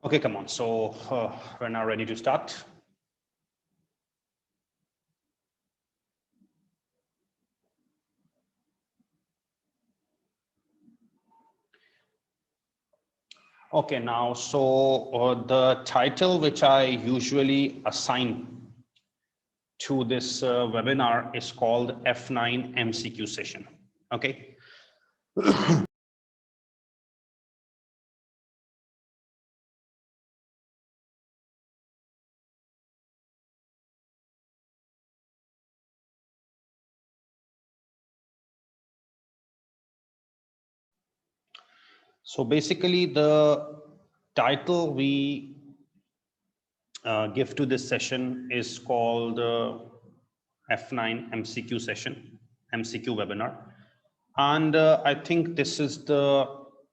Okay, come on. So we're now ready to start. Okay, now, so the title which I usually assign to this webinar is called F9 MCQ session. Okay. So basically the title we give to this session is called F9 MCQ session, MCQ webinar. And I think this is the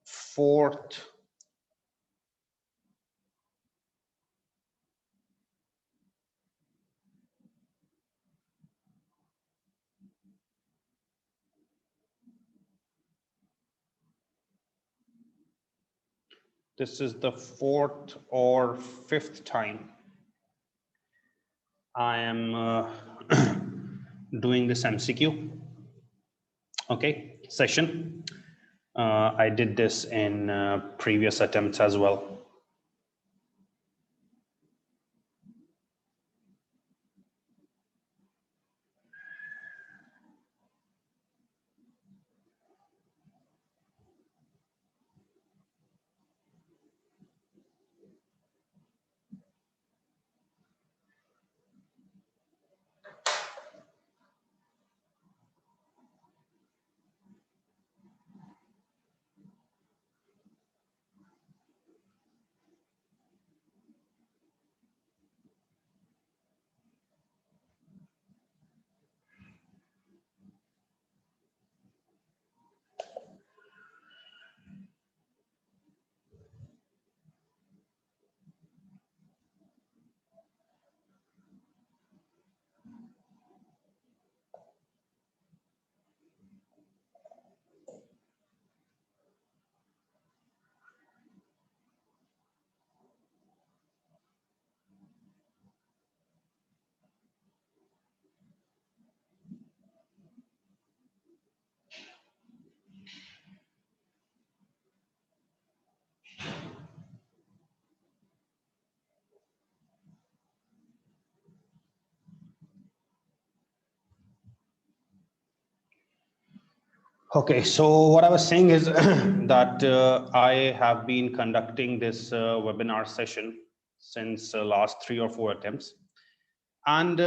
fourth or fifth time I am doing this MCQ, okay, session. I did this in previous attempts as well. Okay, so what I was saying is that I have been conducting this webinar session since last 3 or 4 attempts. And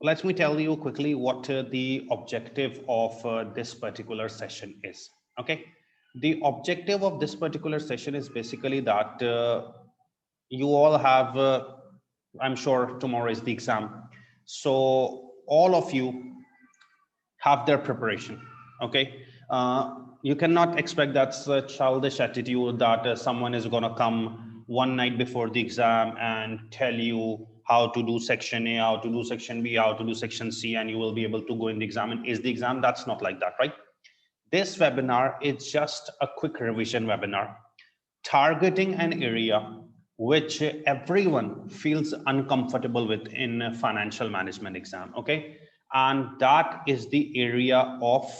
let me tell you quickly what the objective of this particular session is. Okay, the objective of this particular session is basically that you all have, I'm sure tomorrow is the exam. So all of you have their preparation. Okay, you cannot expect that's a childish attitude that someone is going to come one night before the exam and tell you how to do section A, how to do section B, how to do section C, and you will be able to go in the exam and ace the exam. That's not like that, right? This webinar is just a quick revision webinar targeting an area which everyone feels uncomfortable with in a financial management exam. Okay, and that is the area of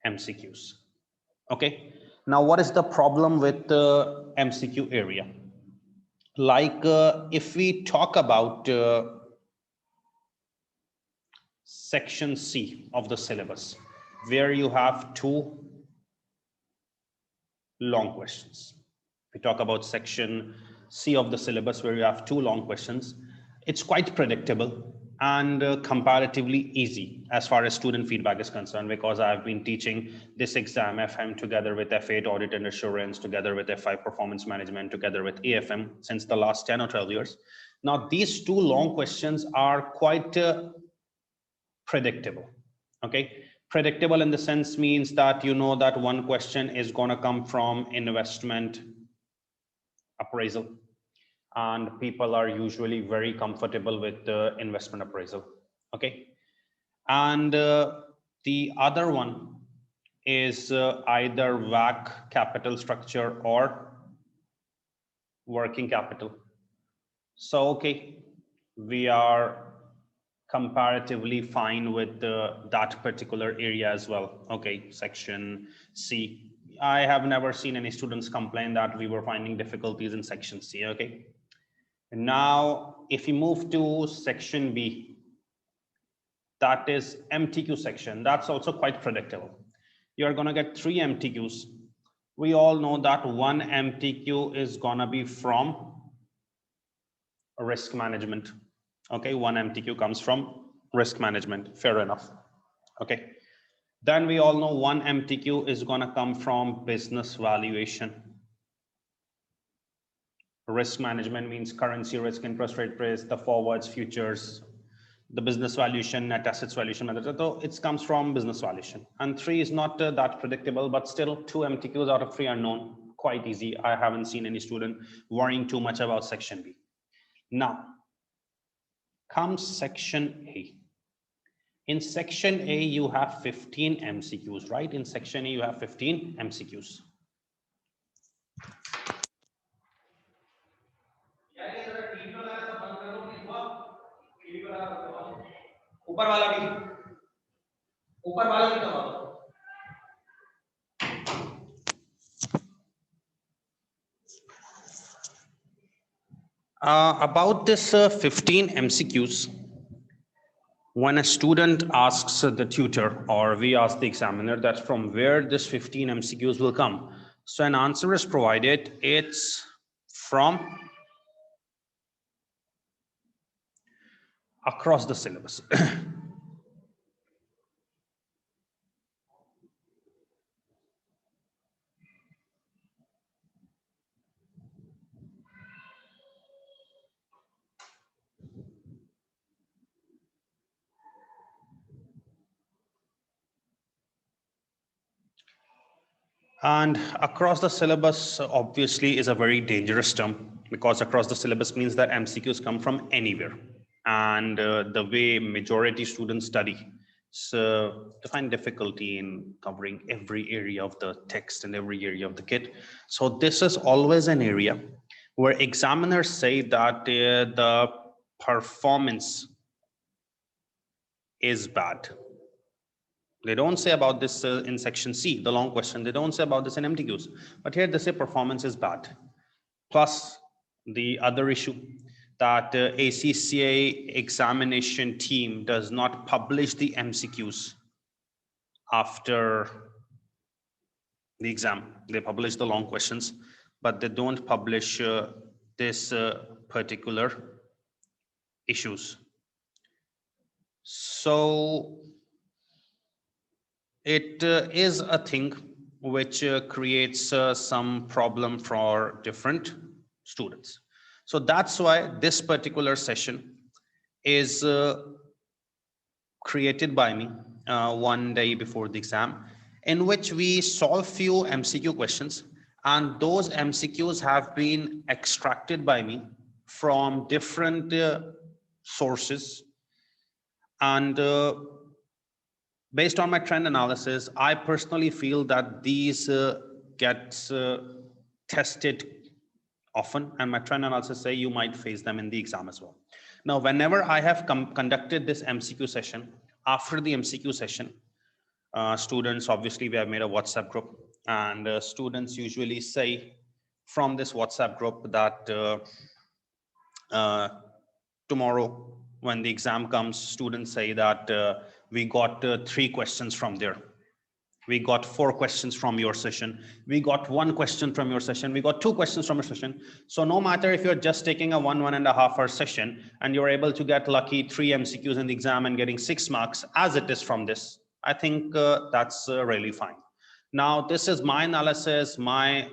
MCQs. Okay, now what is the problem with the MCQ area? Like if we talk about section C of the syllabus, where you have 2 long questions. We talk about section C of the syllabus where you have 2 long questions. It's quite predictable and comparatively easy as far as student feedback is concerned, because I've been teaching this exam FM together with F8 audit and assurance, together with F5 performance management, together with AFM since the last 10 or 12 years. Now these 2 long questions are quite predictable. Okay, predictable in the sense means that you know that one question is going to come from investment appraisal, and people are usually very comfortable with the investment appraisal. Okay, and the other one is either WACC capital structure or working capital. So, okay, we are comparatively fine with that particular area as well. Okay, section C. I have never seen any students complain that we were finding difficulties in section C. Okay. And now, if you move to section B, that is MTQ section. That's also quite predictable. You're going to get 3 MTQs. We all know that 1 MTQ is going to be from risk management. Okay, 1 MTQ comes from risk management. Fair enough. Okay. Then we all know 1 MTQ is going to come from business valuation. Risk management means currency risk, interest rate risk, the forwards, futures, the business valuation, net assets valuation method. So it comes from business valuation. And 3 is not that predictable, but still 2 MTQs out of 3 are known. Quite easy. I haven't seen any student worrying too much about section B. Now comes section A. In section A, you have 15 MCQs, right? In section A, you have 15 MCQs. About this 15 MCQs, when a student asks the tutor or we ask the examiner that from where this 15 MCQs will come, so an answer is provided. It's from across the syllabus. And across the syllabus obviously is a very dangerous term, because across the syllabus means that MCQs come from anywhere. And the way majority students study, so to find difficulty in covering every area of the text and every area of the kit. So this is always an area where examiners say that the performance is bad. They don't say about this in section C, the long question. They don't say about this in MTQs. But here they say performance is bad. Plus the other issue that ACCA examination team does not publish the MCQs after the exam. They publish the long questions, but they don't publish this particular issues. So it is a thing which creates some problem for different students. So that's why this particular session is created by me one day before the exam, in which we solve few MCQ questions, and those MCQs have been extracted by me from different sources. And based on my trend analysis, I personally feel that these gets tested often, and my trend analysis say you might face them in the exam as well. Now, whenever I have conducted this MCQ session, after the MCQ session, students, obviously we have made a WhatsApp group, and students usually say from this WhatsApp group that tomorrow when the exam comes, students say that we got 3 questions from there. We got 4 questions from your session. We got 1 question from your session. We got 2 questions from your session. So no matter if you're just taking a 1.5 hour session and you're able to get lucky 3 MCQs in the exam and getting 6 marks as it is from this, I think that's really fine. Now, this is my analysis, my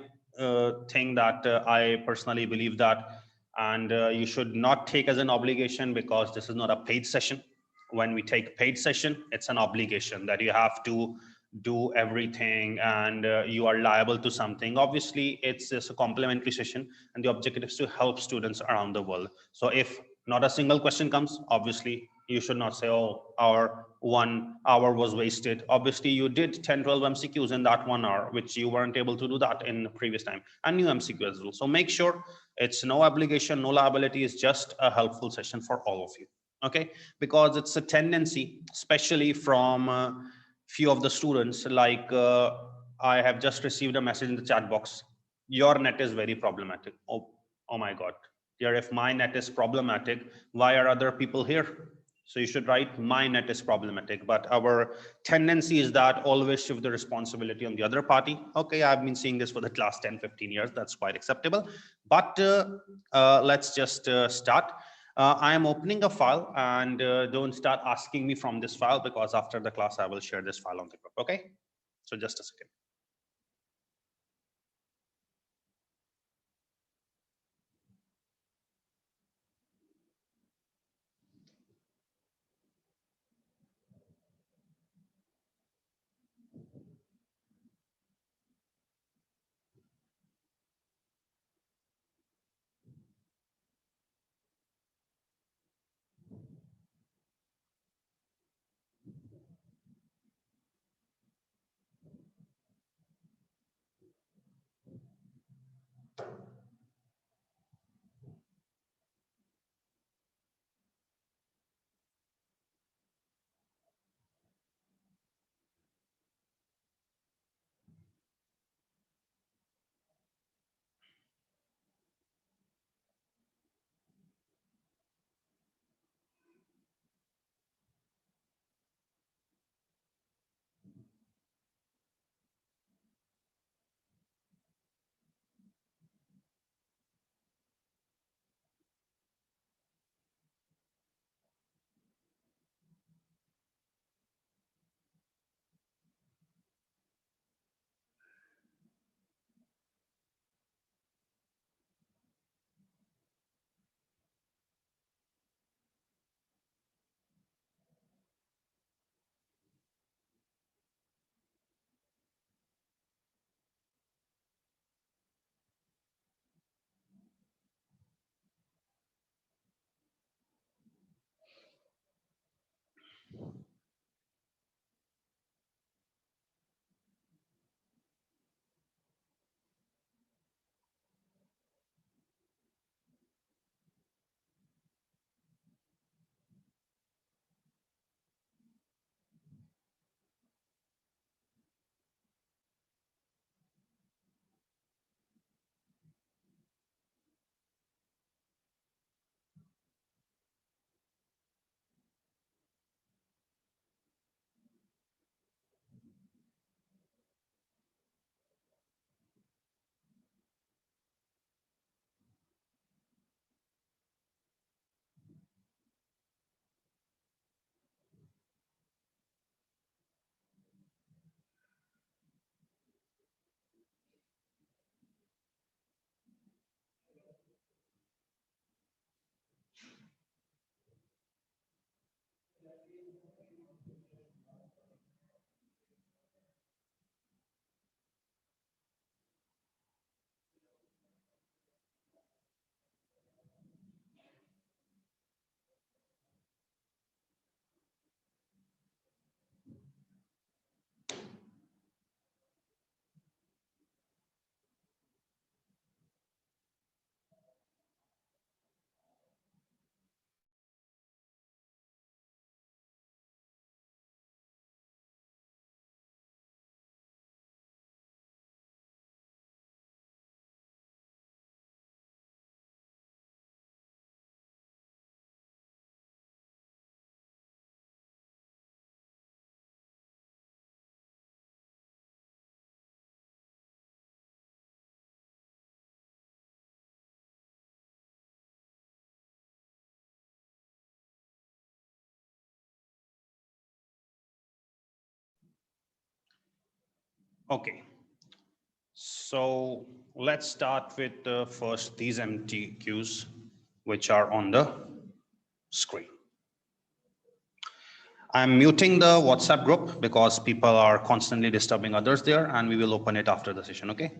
thing that I personally believe that, and you should not take as an obligation, because this is not a paid session. When we take paid session, it's an obligation that you have to do everything, and you are liable to something. Obviously, it's just a complimentary session, and the objective is to help students around the world. So if not a single question comes, obviously You should not say, oh, our 1 hour was wasted. Obviously, you did 10, 12 MCQs in that 1 hour, which you weren't able to do that in the previous time, and new MCQ as well. So make sure it's no obligation, no liability. It's just a helpful session for all of you. Okay, because it's a tendency, especially from few of the students, like I have just received a message in the chat box. Your net is very problematic. Oh my God. Dear, if my net is problematic, why are other people here? So you should write my net is problematic. But our tendency is that always shift the responsibility on the other party. Okay, I've been seeing this for the last 10, 15 years. That's quite acceptable. But let's just start. I am opening a file, and don't start asking me from this file, because after the class, I will share this file on the group. Okay, so just a second. Okay, so let's start with first these MCQs, which are on the screen. I'm muting the WhatsApp group because people are constantly disturbing others there, and we will open it after the session, okay?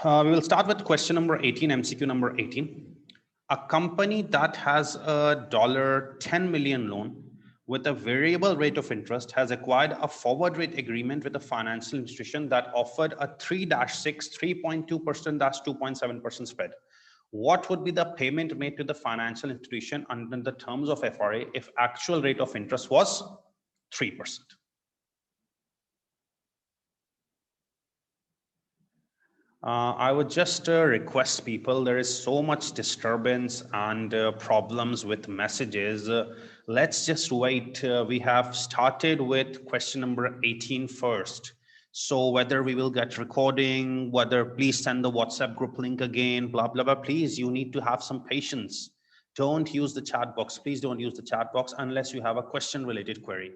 We will start with question number 18, MCQ number 18. A company that has a $10 million loan with a variable rate of interest has acquired a forward rate agreement with a financial institution that offered a 3-6, 3.2%, 2.7% spread. What would be the payment made to the financial institution under the terms of FRA if actual rate of interest was 3%? I would just request people, there is so much disturbance and problems with messages. Let's just wait. We have started with question number 18 first. So whether we will get recording, whether please send the WhatsApp group link again, blah, blah, blah. Please, you need to have some patience. Don't use the chat box. Please don't use the chat box unless you have a question related query.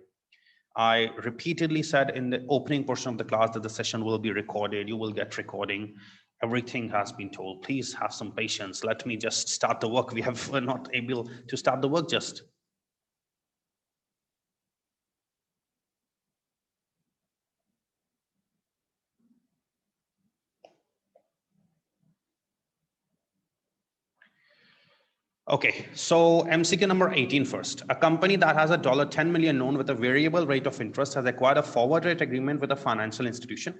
I repeatedly said in the opening portion of the class that the session will be recorded. You will get recording. Everything has been told. Please have some patience. Let me just start the work. We have not able to start the work just. Okay, so MCQ number 18 first. A company that has a $10 million loan with a variable rate of interest has acquired a forward rate agreement with a financial institution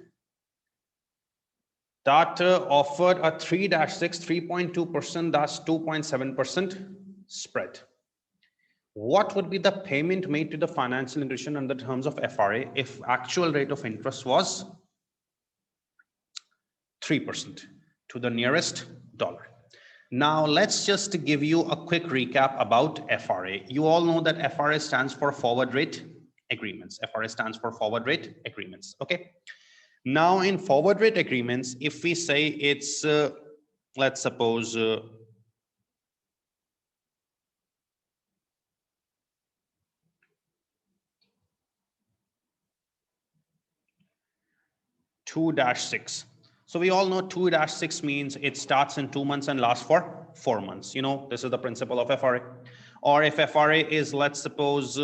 that offered a 3-6, 3.2%, that's 2.7% spread. What would be the payment made to the financial institution under the terms of FRA if actual rate of interest was 3% to the nearest dollar? Now, let's just give you a quick recap about FRA. You all know that FRA stands for forward rate agreements. FRA stands for forward rate agreements. Okay. Now, in forward rate agreements, if we say it's, let's suppose, 2-6. So we all know 2-6 means it starts in 2 months and lasts for 4 months. You know, this is the principle of FRA. Or if FRA is, let's suppose,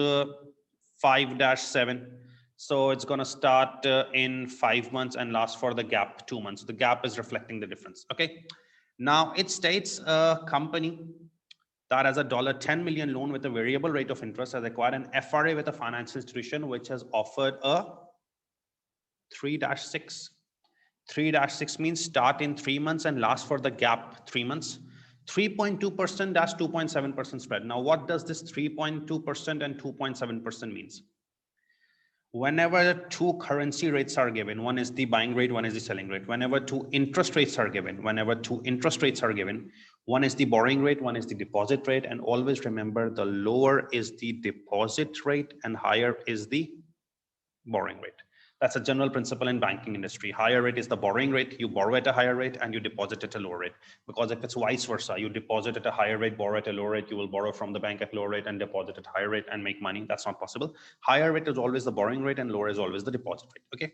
5-7. So it's going to start in 5 months and last for the gap 2 months. The gap is reflecting the difference. Okay. Now it states a company that has a $10 million loan with a variable rate of interest has acquired an FRA with a financial institution which has offered a 3-6. 3-6 means start in 3 months and last for the gap 3 months. 3.2%, that's 2.7% spread. Now, what does this 3.2% and 2.7% means? Whenever two currency rates are given, one is the buying rate, one is the selling rate. Whenever two interest rates are given, one is the borrowing rate, one is the deposit rate. And always remember, the lower is the deposit rate and higher is the borrowing rate. That's a general principle in banking industry. Higher rate is the borrowing rate. You borrow at a higher rate and you deposit at a lower rate. Because if it's vice versa, you deposit at a higher rate, borrow at a lower rate, you will borrow from the bank at lower rate and deposit at higher rate and make money. That's not possible. Higher rate is always the borrowing rate and lower is always the deposit rate. Okay.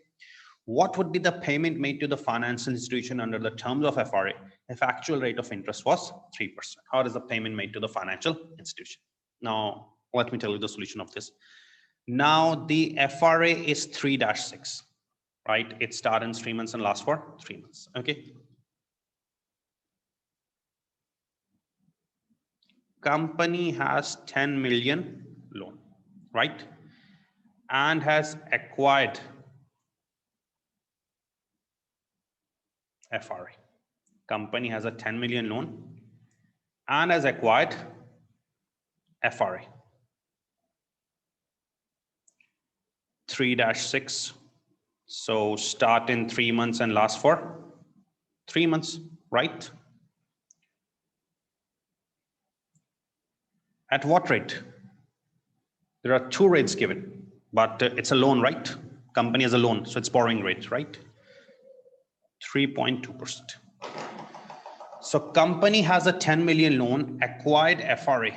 What would be the payment made to the financial institution under the terms of FRA if actual rate of interest was 3%? How is the payment made to the financial institution? Now, let me tell you the solution of this. Now the FRA is 3-6, right? It starts in 3 months and lasts for 3 months. Okay. Company has 10 million loan, right? And has acquired FRA. Company has a 10 million loan and has acquired FRA. 3-6. So start in 3 months and last for 3 months, right? At what rate? There are two rates given, but it's a loan, right? Company has a loan, so it's borrowing rate, right? 3.2%. So company has a 10 million loan, acquired FRA,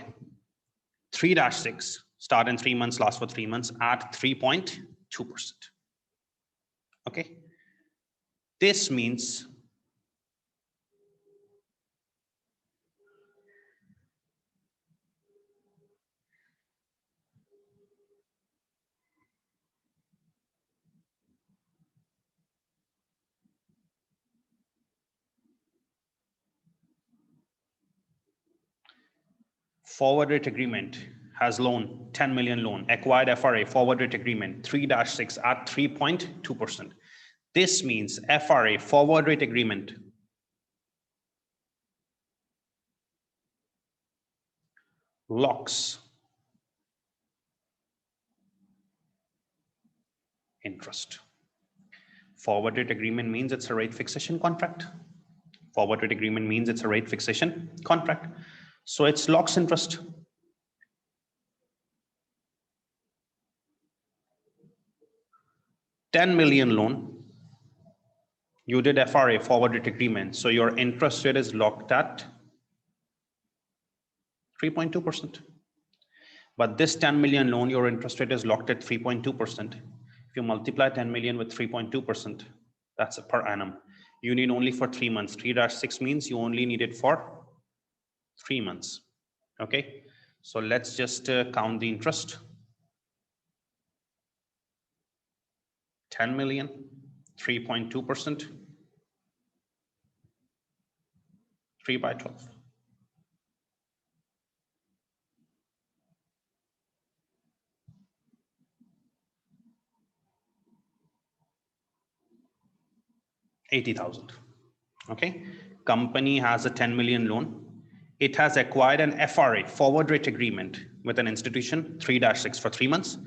3-6, start in 3 months, last for 3 months at 3.2%. Okay. This means Forward rate agreement has loan, 10 million loan, acquired FRA, forward rate agreement, 3-6 at 3.2%. This means FRA, forward rate agreement, locks interest. Forward rate agreement means it's a rate fixation contract. Forward rate agreement means it's a rate fixation contract. So it's locks interest. $10 million loan, you did FRA, forward rate agreement, so your interest rate is locked at 3.2%. But this 10 million loan, your interest rate is locked at 3.2%. If you multiply 10 million with 3.2%, that's per annum. You need only for 3 months. 3-6 means you only need it for 3 months. Okay, so let's just count the interest. 10 million, 3.2%, 3 by 12. $80,000. Okay, company has a 10 million loan. It has acquired an FRA, forward rate agreement, with an institution, 3-6 for 3 months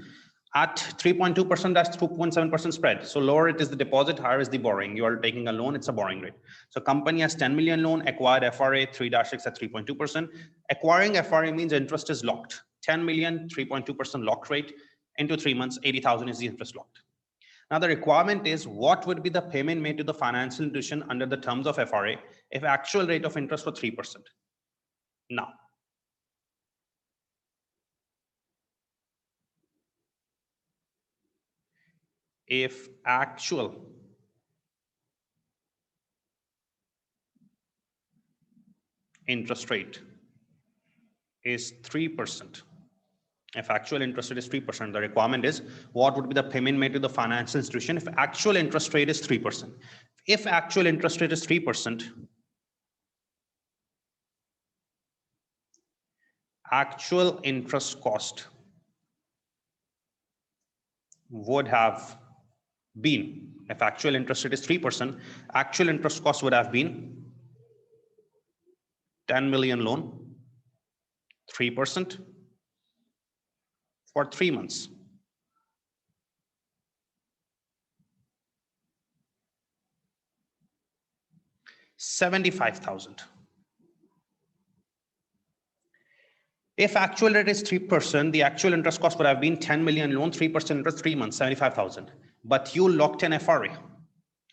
at 3.2%, that's 2.7% spread. So lower it is the deposit, higher is the borrowing. You are taking a loan, it's a borrowing rate. So company has 10 million loan, acquired FRA, 3-6 at 3.2%. Acquiring FRA means interest is locked. 10 million, 3.2% locked rate into 3 months, 80,000 is the interest locked. Now the requirement is what would be the payment made to the financial institution under the terms of FRA if actual rate of interest were 3%. Now, if actual interest rate is 3%, if actual interest rate is 3%, the requirement is what would be the payment made to the financial institution if actual interest rate is 3%. If actual interest rate is 3%, actual interest cost would have been, if actual interest rate is 3%, actual interest cost would have been 10 million loan, 3% for 3 months. $75,000. If actual rate is 3%, the actual interest cost would have been 10 million loan, 3% interest, 3 months, 75,000. But you locked an FRA.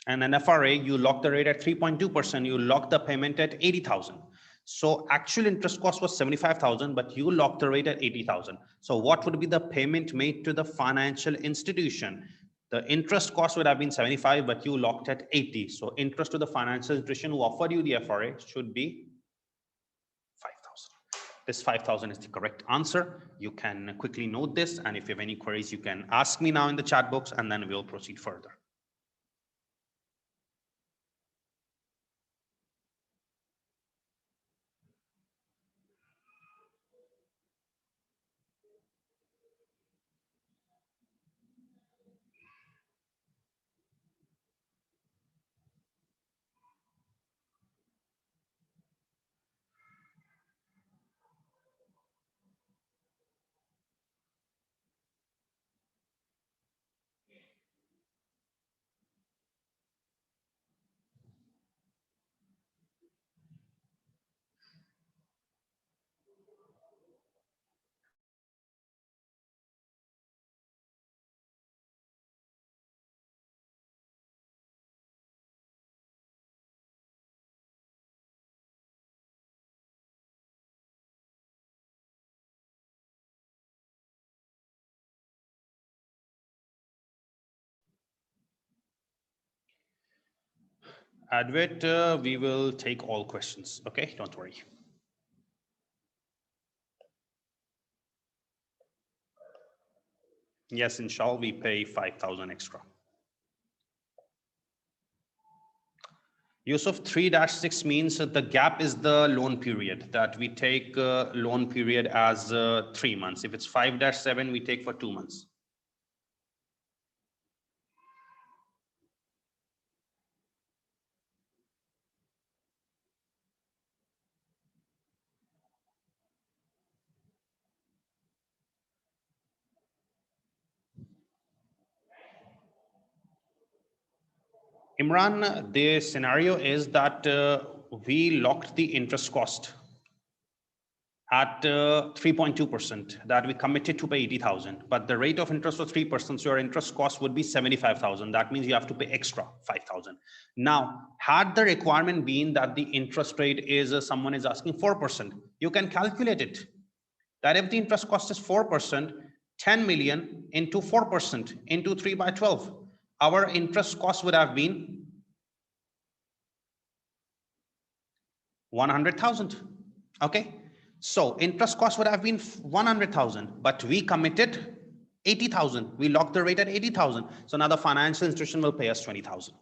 And an FRA, you lock the rate at 3.2%, you lock the payment at 80,000. So actual interest cost was 75,000, but you locked the rate at 80,000. So what would be the payment made to the financial institution? The interest cost would have been 75, but you locked at 80. So interest to the financial institution who offered you the FRA should be 5,000. This 5,000 is the correct answer. You can quickly note this, and if you have any queries, you can ask me now in the chat box, and then we'll proceed further. Advait, we will take all questions. Okay, don't worry. Yes, inshallah, we pay 5,000 extra. Yusuf, 3-6 means the gap is the loan period, that we take loan period as 3 months. If it's 5-7, we take for 2 months. Imran, the scenario is that we locked the interest cost at 3.2%, that we committed to pay 80,000, but the rate of interest was 3%, so your interest cost would be 75,000. That means you have to pay extra 5,000. Now, had the requirement been that the interest rate is someone is asking 4%, you can calculate it. That if the interest cost is 4%, 10 million into 4% into 3 by 12, our interest cost would have been 100,000. Okay. So interest cost would have been 100,000, but we committed 80,000. We locked the rate at 80,000. So now the financial institution will pay us 20,000.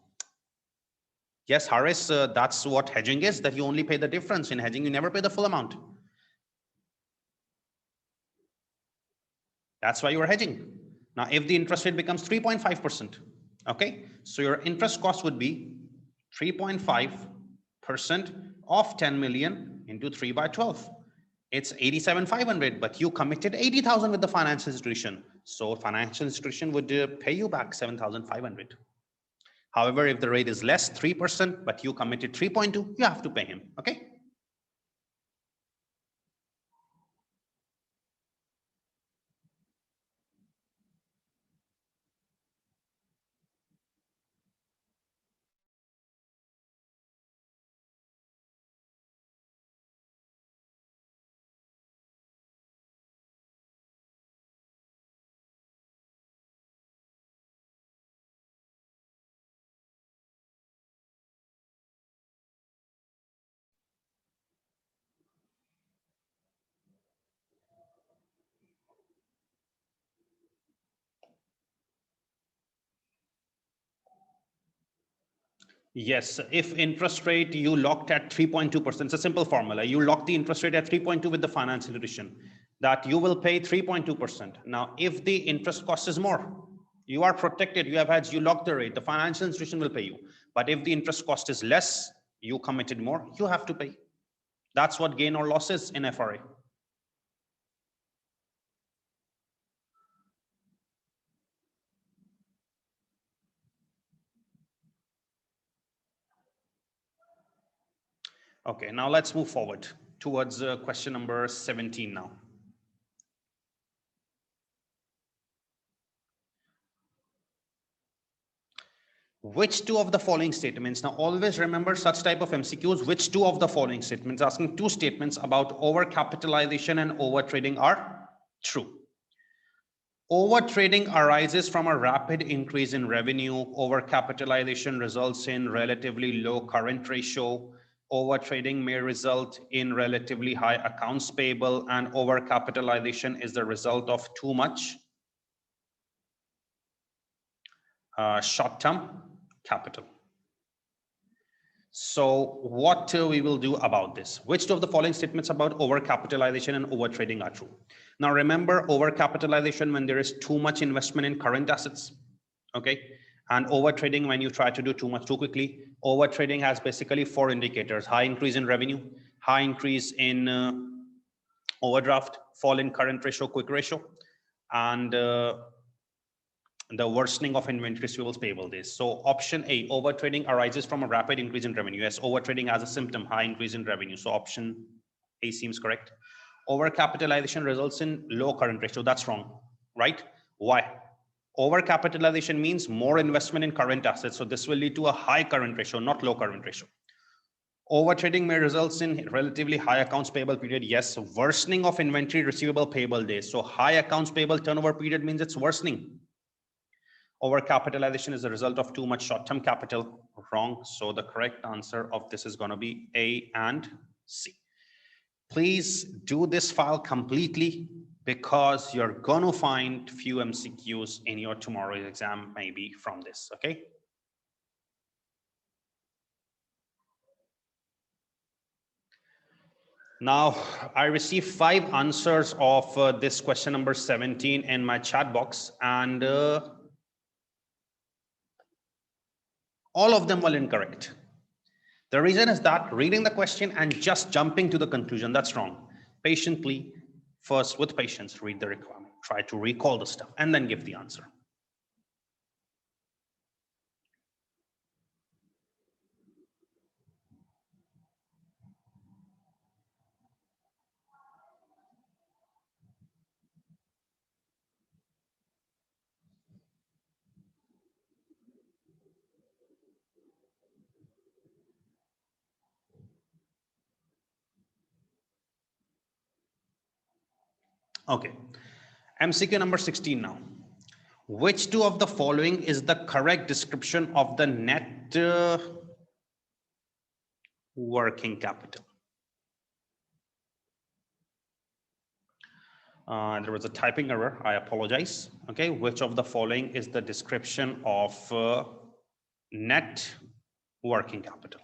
Yes, Haris, that's what hedging is, that you only pay the difference. In hedging, you never pay the full amount. That's why you are hedging. Now, if the interest rate becomes 3.5%, okay, so your interest cost would be 3.5% of 10 million into 3 by 12. It's 87,500, but you committed 80,000 with the financial institution. So financial institution would pay you back 7,500. However, if the rate is less, 3%, but you committed 3.2, you have to pay him, okay? Yes, if interest rate you locked at 3.2%, it's a simple formula. You lock the interest rate at 3.2 with the finance institution, that you will pay 3.2%. Now, if the interest cost is more, you are protected, you have hedged, you lock the rate, the financial institution will pay you. But if the interest cost is less, you committed more, you have to pay. That's what gain or loss is in FRA. Okay, now let's move forward towards question number 17 now. Which two of the following statements, now always remember such type of MCQs, which two of the following statements, asking two statements about overcapitalization and overtrading are true. Overtrading arises from a rapid increase in revenue. Overcapitalization results in relatively low current ratio. Overtrading may result in relatively high accounts payable, and overcapitalization is the result of too much short-term capital. So what we will do about this? Which two of the following statements about overcapitalization and overtrading are true? Now remember, overcapitalization when there is too much investment in current assets, okay? And overtrading when you try to do too much too quickly. Overtrading has basically four indicators: high increase in revenue, high increase in overdraft, fall in current ratio, quick ratio, and the worsening of inventory receivables payable days. So option A, overtrading arises from a rapid increase in revenue. Yes, overtrading has a symptom, high increase in revenue. So option A seems correct. Overcapitalization results in low current ratio. That's wrong, right? Why? Overcapitalization means more investment in current assets. So this will lead to a high current ratio, not low current ratio. Overtrading may result in relatively high accounts payable period. Yes, worsening of inventory receivable payable days. So high accounts payable turnover period means it's worsening. Overcapitalization is a result of too much short-term capital. Wrong. So the correct answer of this is going to be A and C. Please do this file completely, because you're going to find few MCQs in your tomorrow's exam maybe from this. Okay. Now, I received 5 answers of this question number 17 in my chat box, and all of them were incorrect. The reason is that reading the question and just jumping to the conclusion, that's wrong. Patiently, first with patience, read the requirement, try to recall the stuff, and then give the answer. Okay, MCQ number 16 now. Which two of the following is the correct description of the net working capital? There was a typing error, I apologize. Okay, which of the following is the description of net working capital?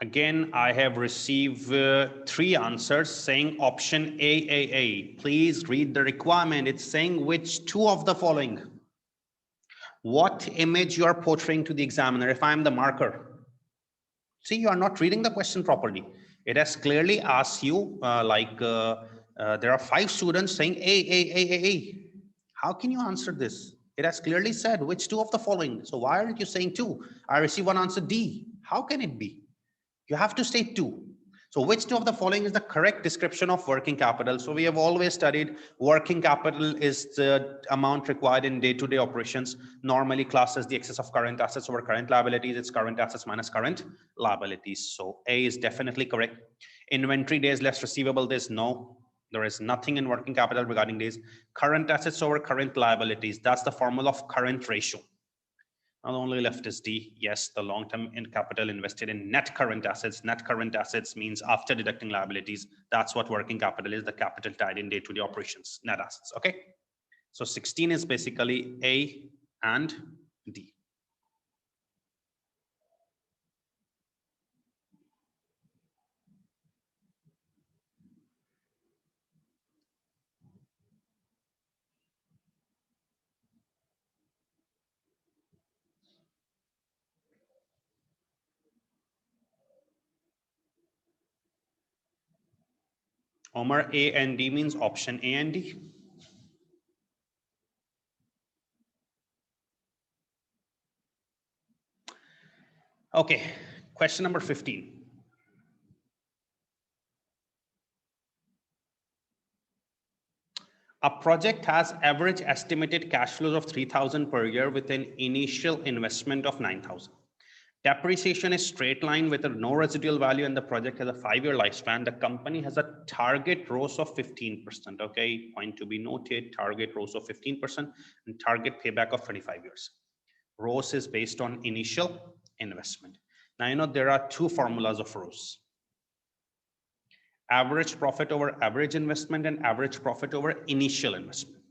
Again, I have received 3 answers saying option A. Please read the requirement. It's saying which two of the following. What image you are portraying to the examiner if I'm the marker? See, you are not reading the question properly. It has clearly asked you there are 5 students saying A. How can you answer this? It has clearly said which two of the following. So why aren't you saying 2? I receive one answer D. How can it be? You have to state 2. So which two of the following is the correct description of working capital? So we have always studied working capital is the amount required in day-to-day operations, normally classed as the excess of current assets over current liabilities. It's current assets minus current liabilities. So A is definitely correct. Inventory days less receivable days, no. There is nothing in working capital regarding days. Current assets over current liabilities, that's the formula of current ratio. Now, the only left is D. Yes, the long-term capital invested in net current assets. Net current assets means after deducting liabilities. That's what working capital is, the capital tied in day-to-day operations, net assets. Okay. So 16 is basically A and D. Omar, A and D means option A and D. Okay, question number 15. A project has average estimated cash flows of 3,000 per year with an initial investment of 9,000. Depreciation is straight line with a no residual value, and the project has a 5-year lifespan. The company has a target ROCE of 15%. Okay, point to be noted, target ROCE of 15% and target payback of 25 years. ROCE is based on initial investment. Now, you know, there are 2 formulas of ROCE. Average profit over average investment and average profit over initial investment.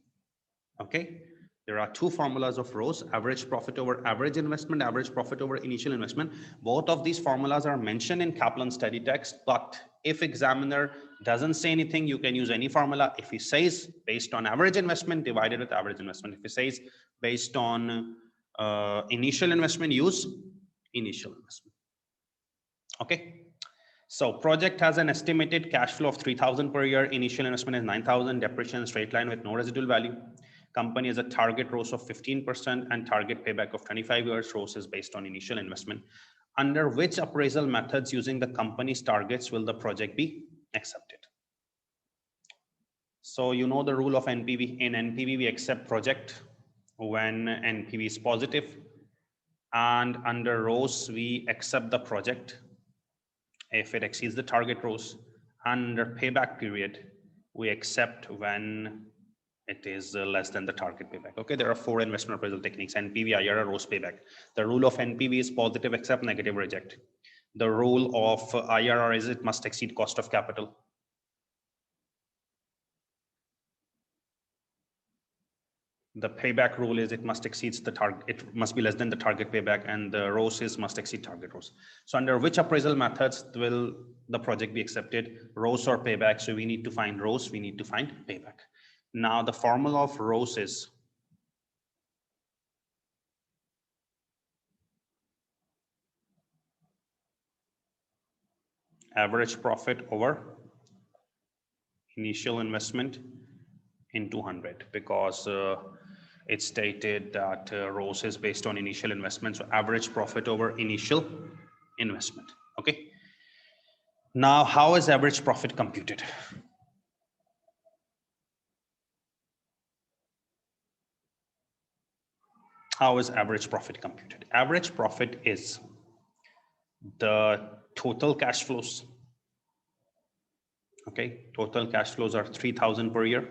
Okay, there are 2 formulas of ROCE, average profit over average investment, average profit over initial investment. Both of these formulas are mentioned in Kaplan study text, but if examiner doesn't say anything, you can use any formula. If he says based on average investment, divided with average investment. If he says based on initial investment, use initial investment. Okay. So project has an estimated cash flow of 3,000 per year. Initial investment is 9,000. Depreciation straight line with no residual value. Company has a target ROCE of 15% and target payback of 25 years. ROCE is based on initial investment. Under which appraisal methods using the company's targets will the project be accepted? So you know the rule of NPV. In NPV, we accept project when NPV is positive, and under ROCE, we accept the project if it exceeds the target ROCE. Under payback period, we accept when it is less than the target payback. Okay, there are 4 investment appraisal techniques: NPV, IRR, ROCE, payback. The rule of NPV is positive accept, negative reject. The rule of IRR is it must exceed cost of capital. the payback rule is it must exceed the target, it must be less than the target payback, and the ROS is must exceed target ROS. So under which appraisal methods will the project be accepted, ROS or payback? So we need to find ROS, we need to find payback. Now the formula of ROS is average profit over initial investment into 100, because it's stated that ROS is based on initial investment. So average profit over initial investment. Okay. Now, how is average profit computed? How is average profit computed? Average profit is the total cash flows. Okay, total cash flows are 3,000 per year,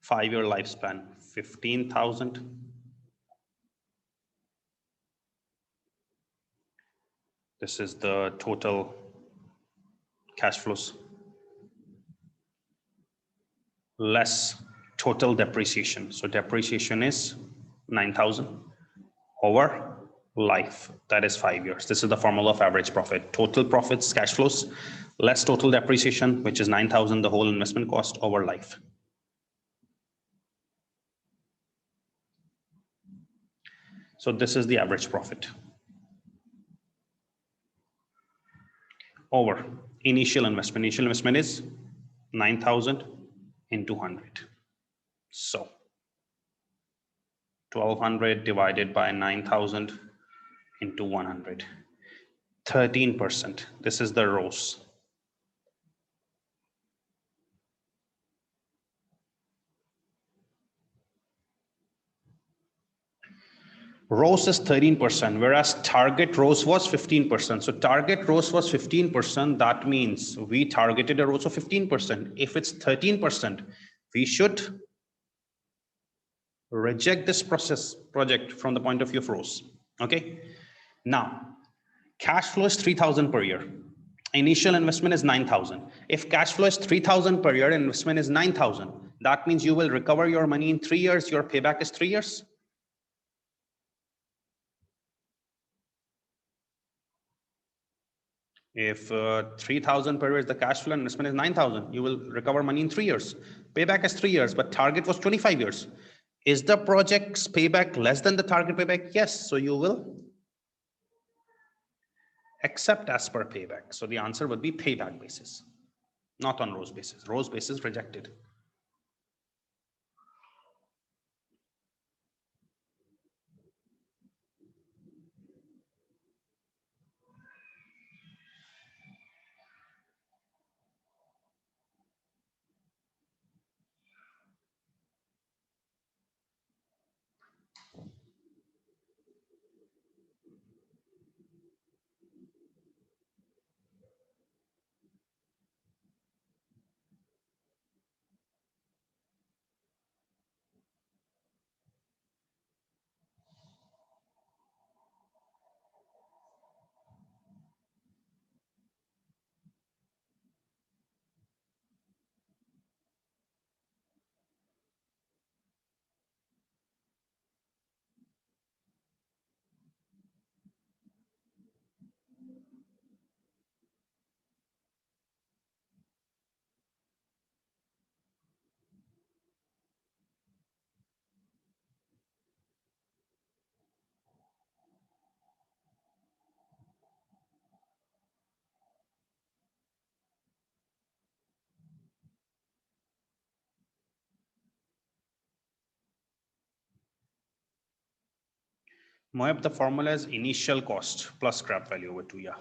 5-year lifespan, 15,000. This is the total cash flows less total depreciation. So depreciation is 9,000 over life, that is 5 years. This is the formula of average profit. Total profits, cash flows, less total depreciation, which is 9,000, the whole investment cost, over life. So this is the average profit over initial investment. Initial investment is 9,000 into 100. So 1,200 divided by 9,000 into 100. 13%. This is the ROS. ROS is 13%, whereas target ROS was 15%. So target ROS was 15%. That means we targeted a ROS of 15%. If it's 13%, we should reject this project from the point of view of ROS. Okay. Now, cash flow is 3,000 per year. Initial investment is 9,000. If cash flow is 3,000 per year, investment is 9,000. That means you will recover your money in 3 years. Your payback is 3 years. If 3,000 per year is the cash flow, investment is 9,000, you will recover money in 3 years. Payback is 3 years, but target was 25 years. Is the project's payback less than the target payback? Yes. So you will accept as per payback. So the answer would be payback basis, not on ROS basis. ROS basis rejected. Moab, the formula is initial cost plus scrap value over 2 years.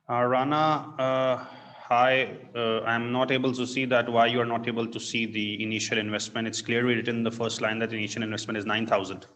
Rana, hi. I'm not able to see that. Why you are not able to see the initial investment? It's clearly written in the first line that the initial investment is 9,000.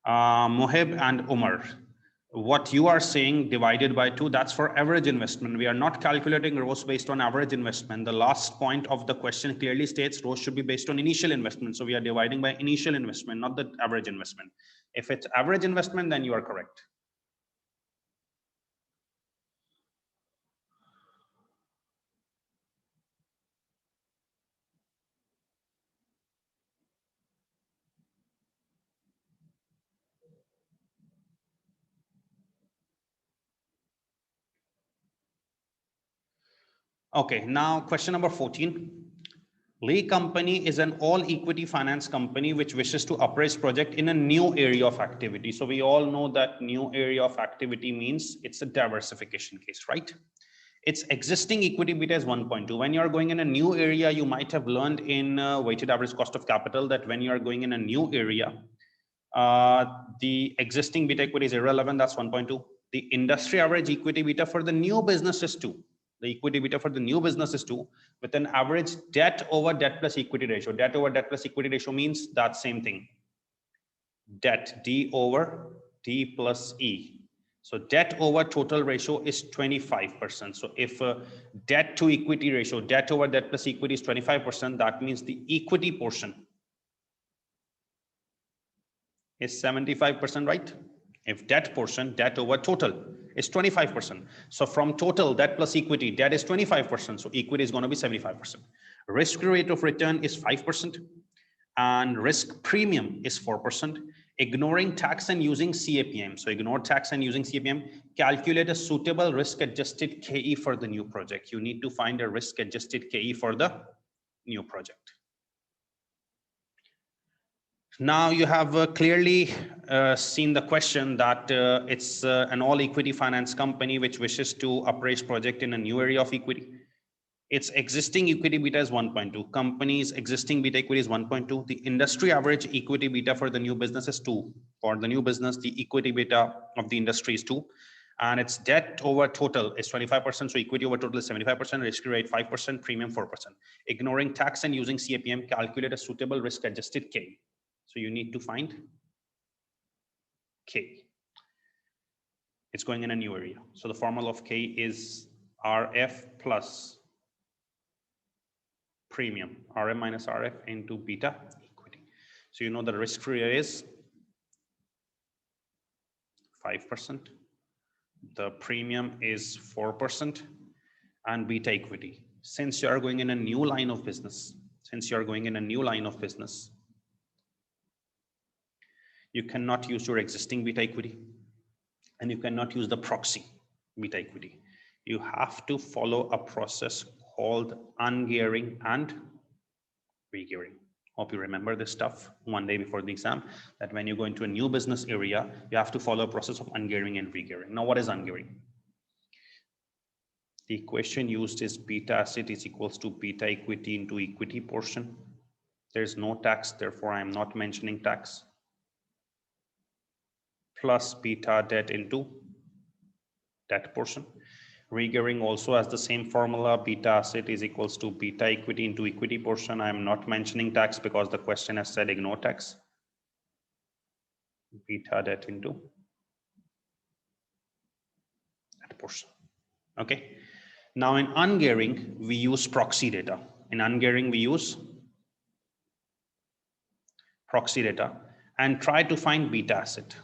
Mohib and Umar, what you are saying divided by 2, that's for average investment. We are not calculating ROS based on average investment. The last point of the question clearly states ROS should be based on initial investment. So we are dividing by initial investment, not the average investment. If it's average investment, then you are correct. Okay, now question number 14. Lee Company is an all equity finance company which wishes to appraise project in a new area of activity. So we all know that new area of activity means it's a diversification case, right? Its existing equity beta is 1.2. When you're going in a new area, you might have learned in weighted average cost of capital that when you're going in a new area, the existing beta equity is irrelevant, that's 1.2. The industry average equity beta for the new business is 2. The equity beta for the new business is 2 with an average debt over debt plus equity ratio. Debt over debt plus equity ratio means that same thing. Debt, D over D plus E. So debt over total ratio is 25%. So if debt to equity ratio, debt over debt plus equity is 25%, that means the equity portion is 75%, right? If debt portion, debt over total is 25%. So from total debt plus equity, debt is 25%. So equity is going to be 75%. Risk rate of return is 5%. And risk premium is 4%. Ignoring tax and using CAPM. So ignore tax and using CAPM. Calculate a suitable risk adjusted KE for the new project. You need to find a risk adjusted KE for the new project. Now you have clearly seen the question that it's an all equity finance company which wishes to appraise project in a new area of equity. Its existing equity beta is 1.2. Company's existing beta equity is 1.2. The industry average equity beta for the new business is 2. For the new business, the equity beta of the industry is 2. And its debt over total is 25%. So equity over total is 75%, risk rate 5%, premium 4%. Ignoring tax and using CAPM, calculate a suitable risk adjusted K. So you need to find K. It's going in a new area. So the formula of K is RF plus premium, RM minus RF into beta equity. So you know the risk-free rate is 5%. The premium is 4% and beta equity. Since you are going in a new line of business, you cannot use your existing beta equity and you cannot use the proxy beta equity. You have to follow a process called ungearing and regearing. Hope you remember this stuff one day before the exam, that when you go into a new business area, you have to follow a process of ungearing and regearing. Now, what is ungearing? The equation used is beta asset is equals to beta equity into equity portion. There's no tax, therefore I am not mentioning tax, plus beta debt into debt portion. Regearing also has the same formula, beta asset is equals to beta equity into equity portion. I am not mentioning tax because the question has said ignore tax. Beta debt into that portion. Okay. Now in ungearing, we use proxy data. In ungearing, we use proxy data and try to find beta asset.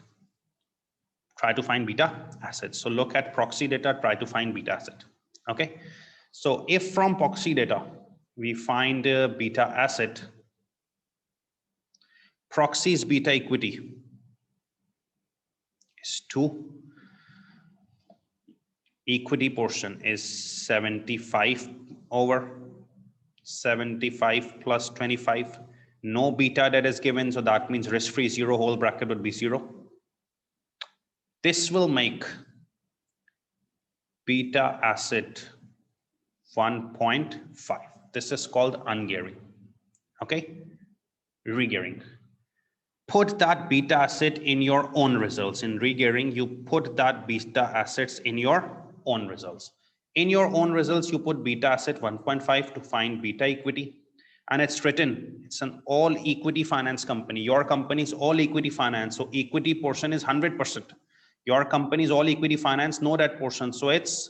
Try to find beta asset. So look at proxy data, try to find beta asset. Okay. So if from proxy data, we find beta asset, proxy's beta equity is 2, equity portion is 75 over 75 plus 25. No beta that is given, so that means risk-free 0, whole bracket would be 0. This will make beta asset 1.5. This is called ungearing. Okay, regearing. Put that beta asset in your own results. In regearing, you put that beta assets in your own results. In your own results, you put beta asset 1.5 to find beta equity. And it's written, it's an all equity finance company. Your company is all equity finance. So equity portion is 100%. Your company is all equity finance, no debt portion. So it's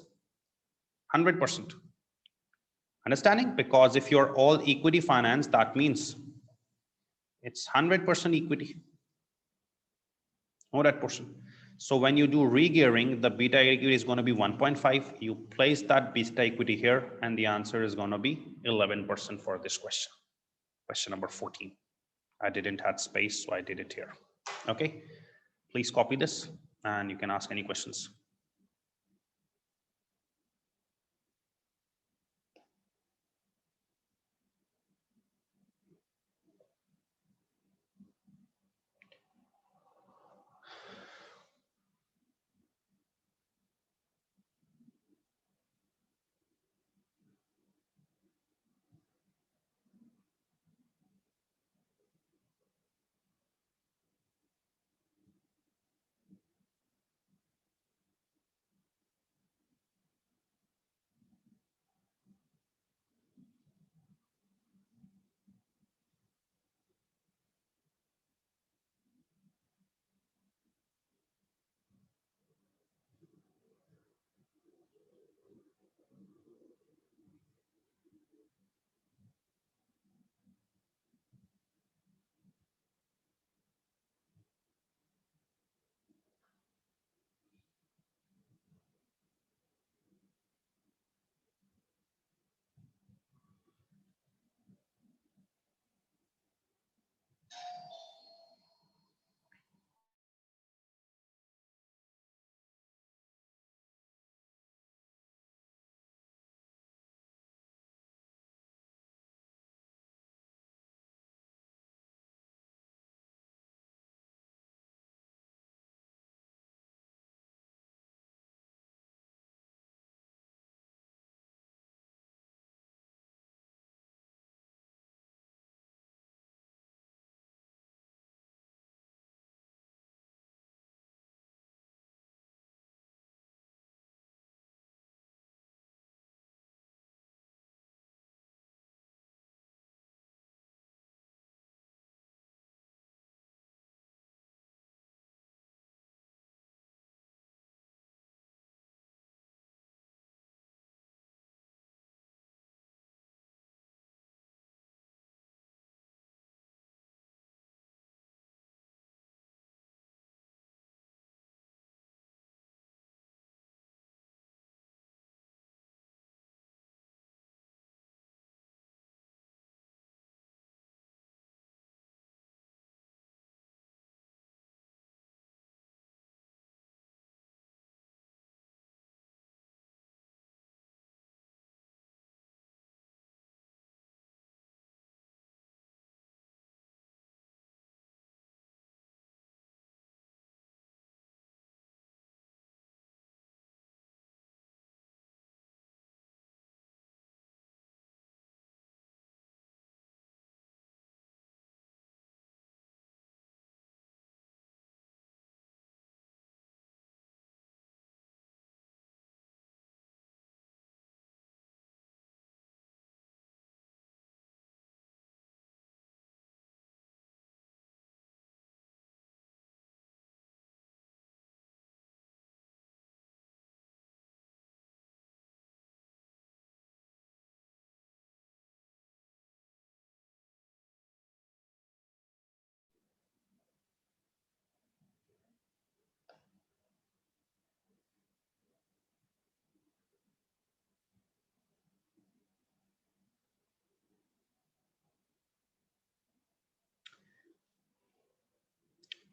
100%. Understanding? Because if you're all equity finance, that means it's 100% equity. No debt portion. So when you do regearing, the beta equity is going to be 1.5. You place that beta equity here, and the answer is going to be 11% for this question. Question number 14. I didn't have space, so I did it here. Okay. Please copy this, and you can ask any questions.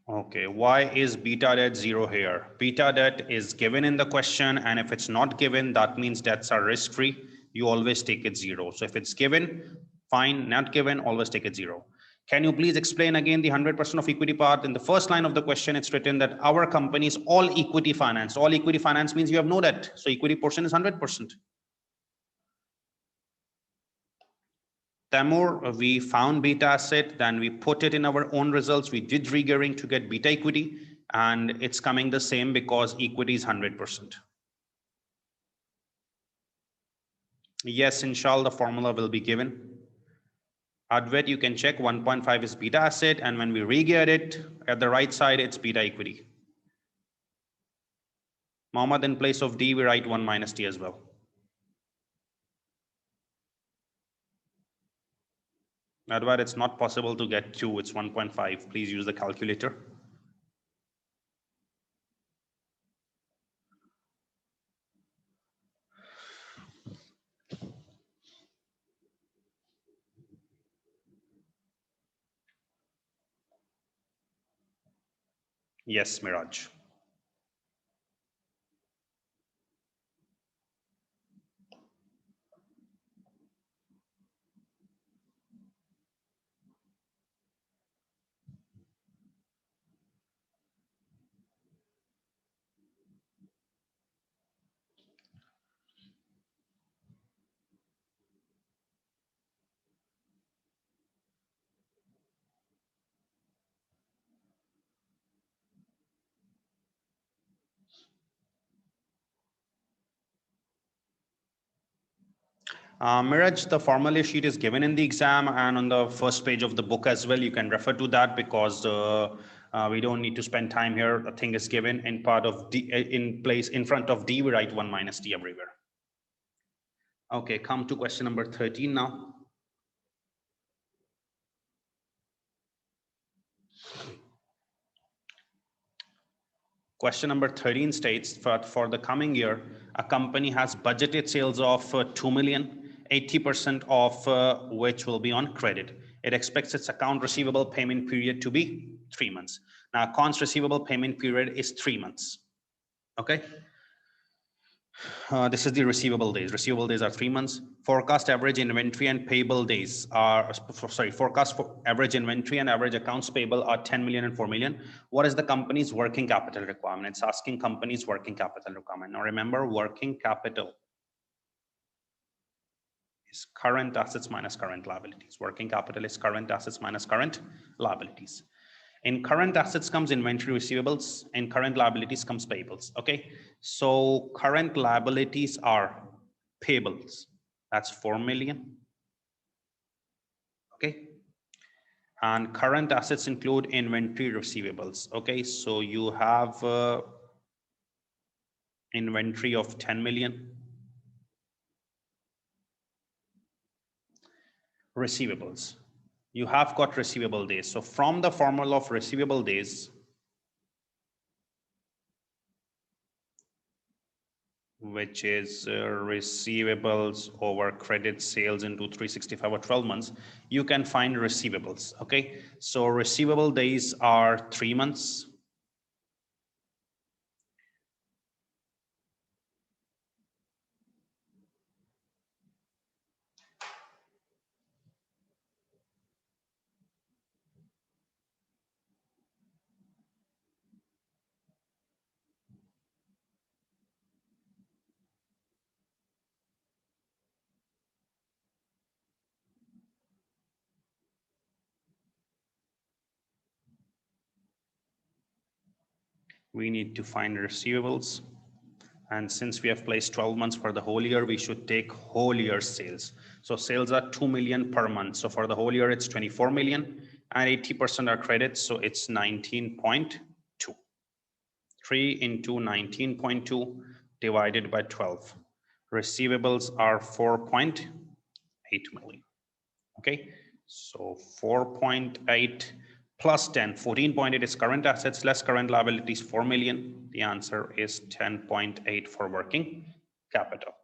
Okay, why is beta debt 0 here? Beta debt is given in the question, and if it's not given, that means debts are risk-free. You always take it 0. So if it's given, fine. Not given, always take it 0. Can you please explain again the 100% of equity part? In the first line of the question, it's written that our company is all equity financed. All equity finance means you have no debt. So equity portion is 100%. Tamur, we found beta asset, then we put it in our own results. We did regearing to get beta equity, and it's coming the same because equity is 100%. Yes, inshallah, the formula will be given. Advait, you can check 1.5 is beta asset, and when we regear it at the right side, it's beta equity. Mohammed, in place of D, we write 1 minus D as well. Advait, it's not possible to get 2, it's 1.5. Please use the calculator. Yes, Miraj. Miraj, the formula sheet is given in the exam and on the first page of the book as well. You can refer to that because we don't need to spend time here. The thing is given in part of D, in place in front of D, we write 1 minus D everywhere. Okay, come to question number 13 now. Question number 13 states for the coming year, a company has budgeted sales of 2 million, 80% of which will be on credit. It expects its account receivable payment period to be 3 months. Now, accounts receivable payment period is 3 months. Okay. This is the receivable days. Receivable days are 3 months. Forecast average inventory and payable days are, sorry, forecast for average inventory and average accounts payable are 10 million and 4 million. What is the company's working capital requirement? It's asking company's working capital requirement. Now remember, working capital is current assets minus current liabilities. Working capital is current assets minus current liabilities. In current assets comes inventory, receivables. In current liabilities comes payables. Okay, so current liabilities are payables. That's 4 million. Okay, and current assets include inventory, receivables. Okay, so you have inventory of 10 million. Receivables. You have got receivable days. So from the formula of receivable days, which is receivables over credit sales into 365 or 12 months, you can find receivables. Okay, so receivable days are 3 months. We need to find receivables, and since we have placed 12 months for the whole year, we should take whole year sales. So sales are 2 million per month. So for the whole year, it's 24 million and 80% are credits. So it's 19.2. 3 into 19.2 divided by 12. Receivables are 4.8 million. Okay, so 4.8 plus 10, 14.8 is current assets less current liabilities, 4 million. The answer is 10.8 for working capital.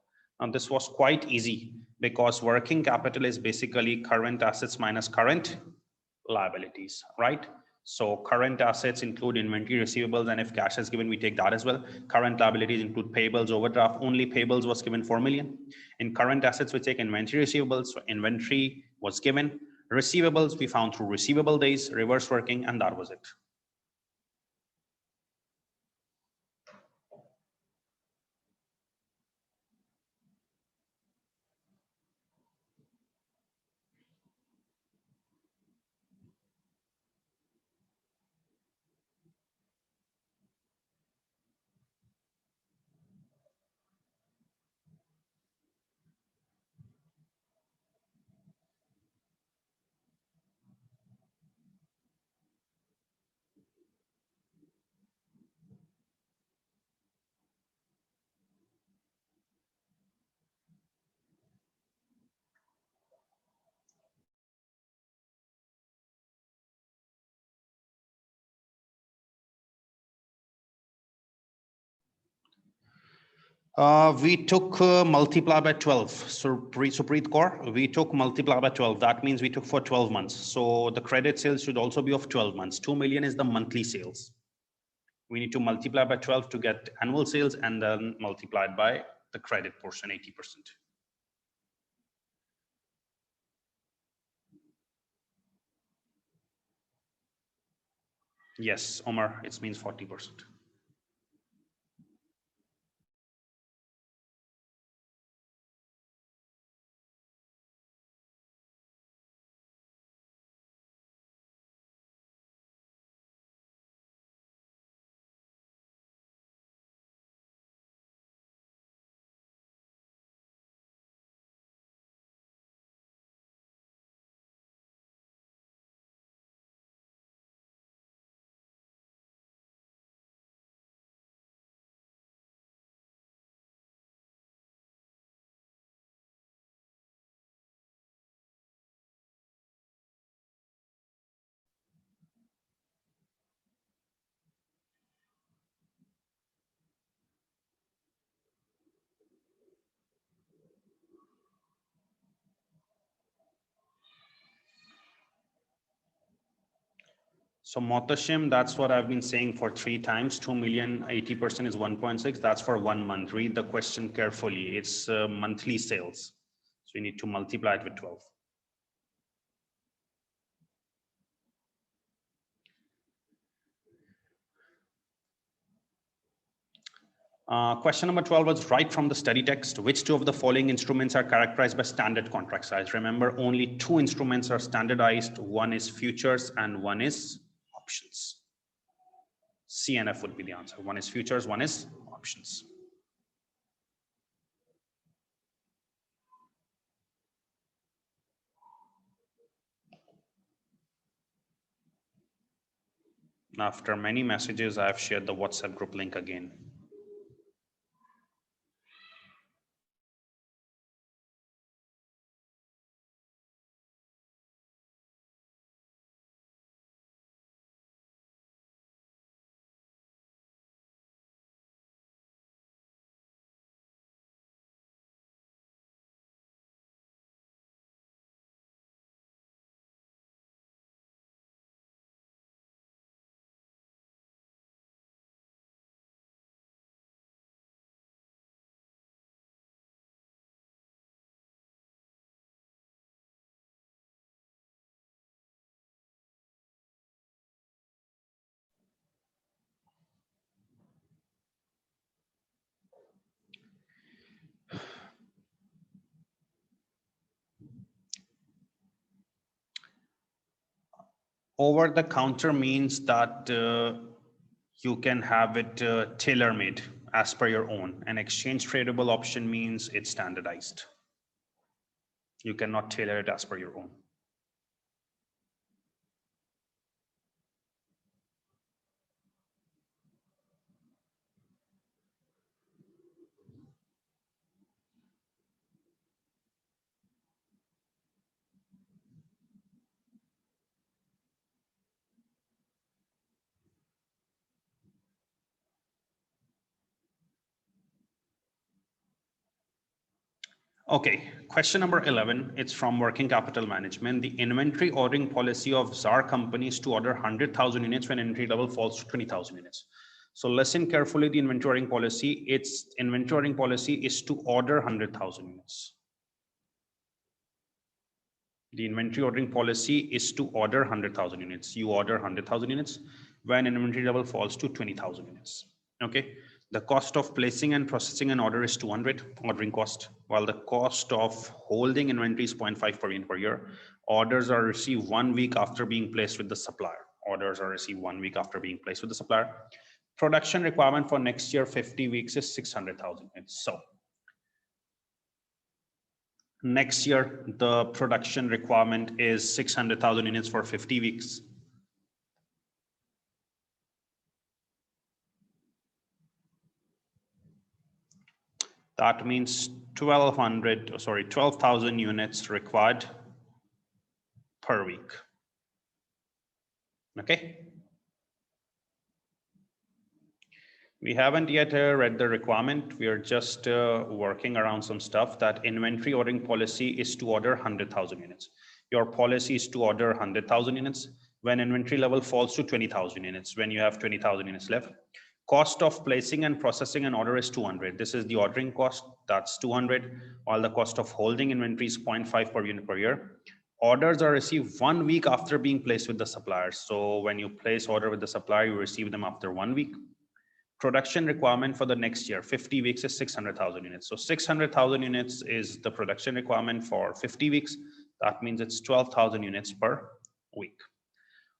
Now this was quite easy because working capital is basically current assets minus current liabilities, right? So current assets include inventory, receivables, and if cash is given, we take that as well. Current liabilities include payables, overdraft. Only payables was given 4 million. In current assets, we take inventory, receivables. So inventory was given. Receivables we found through receivable days, reverse working, and that was it. We took multiply by 12. So Preet Kaur, we took multiply by 12. That means we took for 12 months. So the credit sales should also be of 12 months. 2 million is the monthly sales. We need to multiply by 12 to get annual sales and then multiplied by the credit portion, 80%. Yes, Omar, it means 40%. So Motashim, that's what I've been saying for 3 times. 2 million, 80% is 1.6. That's for 1 month. Read the question carefully. It's monthly sales. So you need to multiply it with 12. Question number 12 was right from the study text. Which two of the following instruments are characterized by standard contract size? Remember, only 2 instruments are standardized. One is futures and one is options. CNF would be the answer. One is futures, one is options. After many messages, I have shared the WhatsApp group link again. Over the counter means that you can have it tailor-made as per your own. An exchange tradable option means it's standardized. You cannot tailor it as per your own. Okay, question number 11, it's from working capital management. The inventory ordering policy of ZAR companies to order 100,000 units when inventory level falls to 20,000 units. So listen carefully, the inventory ordering policy, its inventory ordering policy is to order 100,000 units. The inventory ordering policy is to order 100,000 units. You order 100,000 units when inventory level falls to 20,000 units. Okay. The cost of placing and processing an order is 200 ordering cost, while the cost of holding inventory is 0.5 per unit per year. Orders are received 1 week after being placed with the supplier. Orders are received 1 week after being placed with the supplier. Production requirement for next year, 50 weeks, is 600,000 units. So next year, the production requirement is 600,000 units for 50 weeks. That means 12,000 units required per week. Okay. We haven't yet read the requirement. We are just working around some stuff. That inventory ordering policy is to order 100,000 units. Your policy is to order 100,000 units when inventory level falls to 20,000 units, when you have 20,000 units left. Cost of placing and processing an order is 200. This is the ordering cost, that's 200, while the cost of holding inventory is 0.5 per unit per year. Orders are received 1 week after being placed with the supplier. So when you place order with the supplier, you receive them after 1 week. Production requirement for the next year, 50 weeks, is 600,000 units. So 600,000 units is the production requirement for 50 weeks. That means it's 12,000 units per week.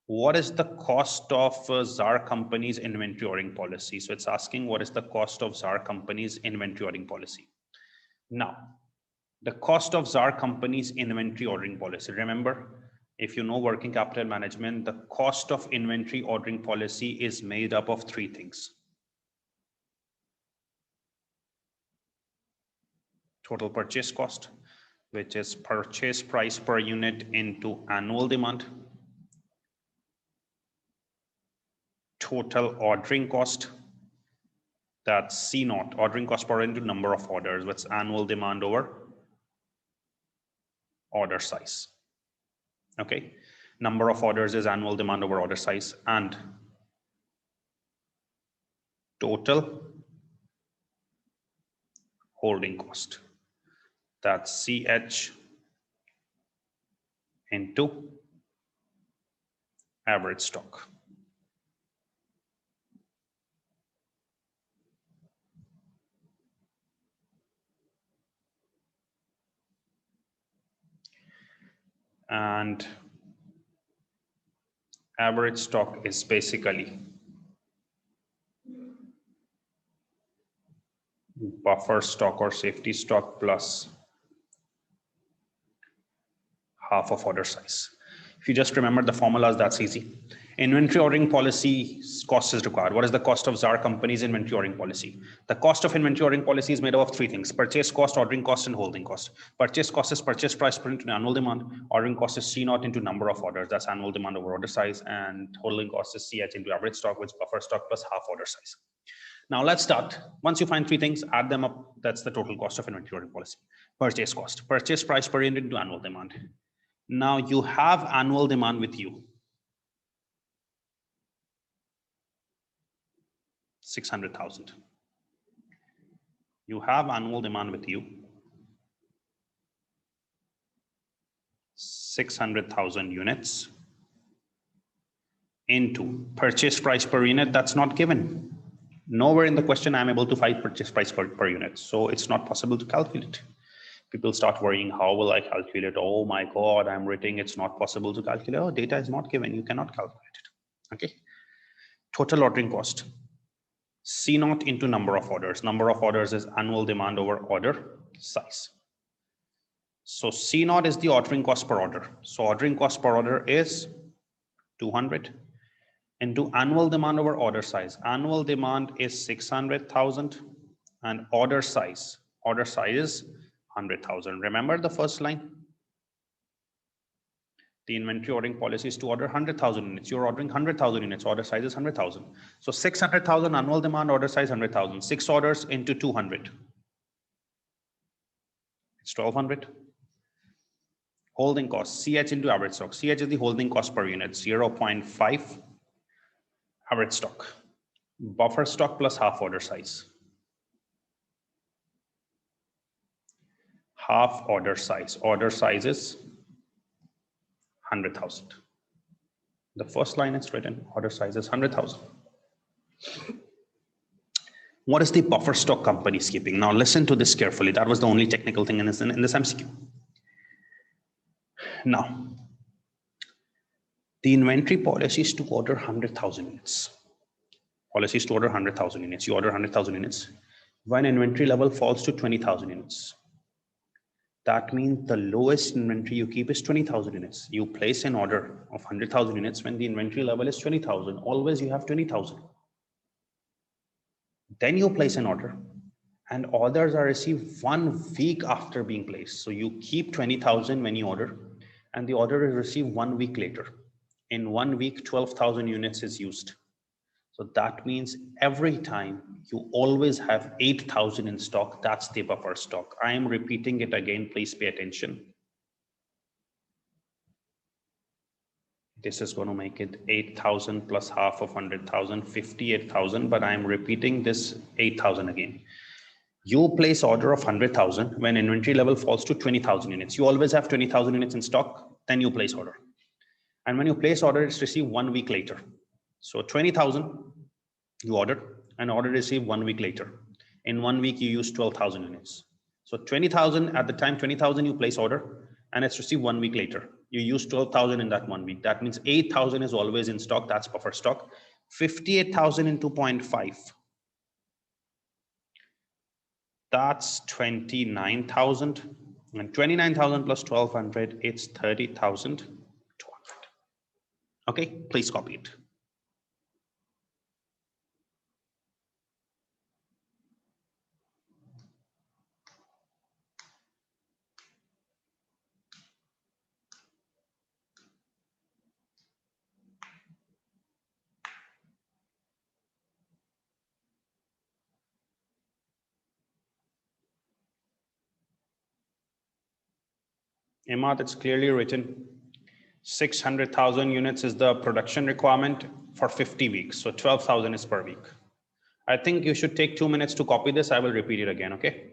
What is the cost of ZAR company's inventory ordering policy? So it's asking what is the cost of ZAR company's inventory ordering policy. Now, the cost of ZAR company's inventory ordering policy. Remember, if you know working capital management, the cost of inventory ordering policy is made up of 3 things. Total purchase cost, which is purchase price per unit into annual demand. Total ordering cost, that's C0, ordering cost per unit into number of orders, what's annual demand over order size. Okay, number of orders is annual demand over order size, and total holding cost, that's CH into average stock. And average stock is basically buffer stock or safety stock plus half of order size. If you just remember the formulas, that's easy. Inventory ordering policy cost is required. What is the cost of ZAR company's inventory ordering policy? The cost of inventory ordering policy is made up of 3 things: purchase cost, ordering cost, and holding cost. Purchase cost is purchase price per unit into annual demand. Ordering cost is C0 into number of orders, that's annual demand over order size, and holding cost is CH into average stock, which is buffer stock plus half order size. Now let's start. Once you find 3 things, add them up. That's the total cost of inventory ordering policy. Purchase cost, purchase price per unit into annual demand. Now you have annual demand with you, 600,000. You have annual demand with you, 600,000 units, into purchase price per unit. That's not given. Nowhere in the question I'm able to find purchase price per unit. So it's not possible to calculate. People start worrying, how will I calculate? Oh my God, I'm writing, it's not possible to calculate. Oh, data is not given, you cannot calculate it. Okay. Total ordering cost, C0 into number of orders. Number of orders is annual demand over order size. So C0 is the ordering cost per order. So ordering cost per order is 200 into annual demand over order size. Annual demand is 600,000 and order size is 100,000. Remember the first line? The inventory ordering policy is to order 100,000 units. You're ordering 100,000 units. Order size is 100,000. So 600,000 annual demand, order size 100,000. 6 orders into 200. It's It's 1200. Holding cost, CH into average stock. CH is the holding cost per unit, 0.5 average stock. Buffer stock plus half order size. Half order size. Order size is 100,000. The first line is written, order size is 100,000. What is the buffer stock company is keeping? Now listen to this carefully. That was the only technical thing in this MCQ. Now, the inventory policy is to order 100,000 units. Policy is to order 100,000 units. You order 100,000 units. When inventory level falls to 20,000 units, that means the lowest inventory you keep is 20,000 units. You place an order of 100,000 units when the inventory level is 20,000. Always you have 20,000. Then you place an order, and orders are received 1 week after being placed. So you keep 20,000 when you order, and the order is received 1 week later. In 1 week, 12,000 units is used. So that means every time you always have 8,000 in stock. That's the buffer stock. I am repeating it again. Please pay attention. This is going to make it 8,000 plus half of 100,000, 58,000. But I'm repeating this 8,000 again. You place order of 100,000 when inventory level falls to 20,000 units. You always have 20,000 units in stock. Then you place order. And when you place order, it's received 1 week later. So 20,000 you ordered, and order received 1 week later. In 1 week, you use 12,000 units. So 20,000 at the time, 20,000 you place order, and it's received 1 week later. You use 12,000 in that 1 week. That means 8,000 is always in stock. That's buffer stock. 58,000 into 0.5. That's 29,000. And 29,000 plus 1,200, it's 30,200. Okay, please copy it. Imad, it's clearly written 600,000 units is the production requirement for 50 weeks. So 12,000 is per week. I think you should take 2 minutes to copy this. I will repeat it again, okay?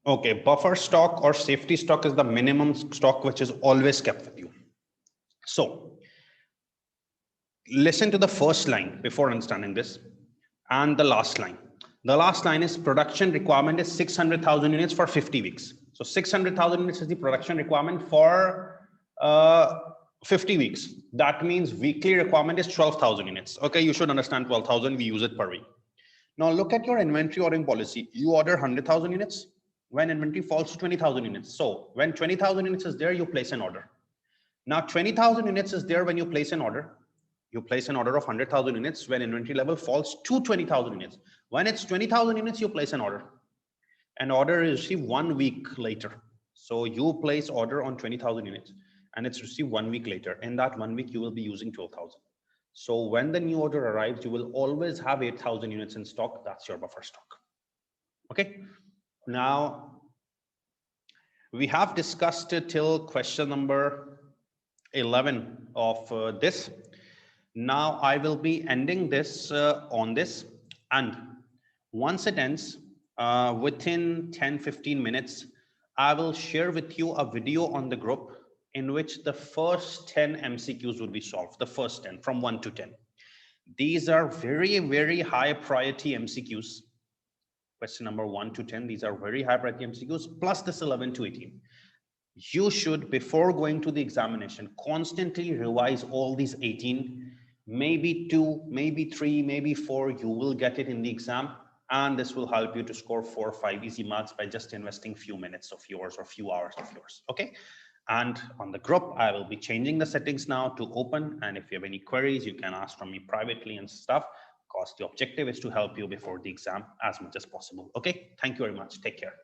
Okay, buffer stock or safety stock is the minimum stock which is always kept with you. So listen to the first line before understanding this and the last line. The last line is production requirement is 600,000 units for 50 weeks. So 600,000 units is the production requirement for 50 weeks. That means weekly requirement is 12,000 units. Okay, you should understand 12,000, we use it per week. Now look at your inventory ordering policy. You order 100,000 units when inventory falls to 20,000 units. So when 20,000 units is there, you place an order. Now 20,000 units is there when you place an order. You place an order of 100,000 units when inventory level falls to 20,000 units. When it's 20,000 units, you place an order. An order is received 1 week later. So you place order on 20,000 units and it's received 1 week later. In that 1 week, you will be using 12,000. So when the new order arrives, you will always have 8,000 units in stock. That's your buffer stock. Okay. Now we have discussed it till question number 11 of this. Now I will be ending this on this, and once it ends within 10-15 minutes, I will share with you a video on the group in which the first 10 MCQs will be solved, the first 10 from 1 to 10. These are very, very high priority MCQs. Question number 1 to 10, these are very high priority MCQs, plus this 11 to 18. You should, before going to the examination, constantly revise all these 18, maybe 2, maybe 3, maybe 4, you will get it in the exam. And this will help you to score 4 or 5 easy marks by just investing few minutes of yours or few hours of yours. Okay. And on the group, I will be changing the settings now to open. And if you have any queries, you can ask from me privately and stuff, because the objective is to help you before the exam as much as possible. Okay. Thank you very much. Take care.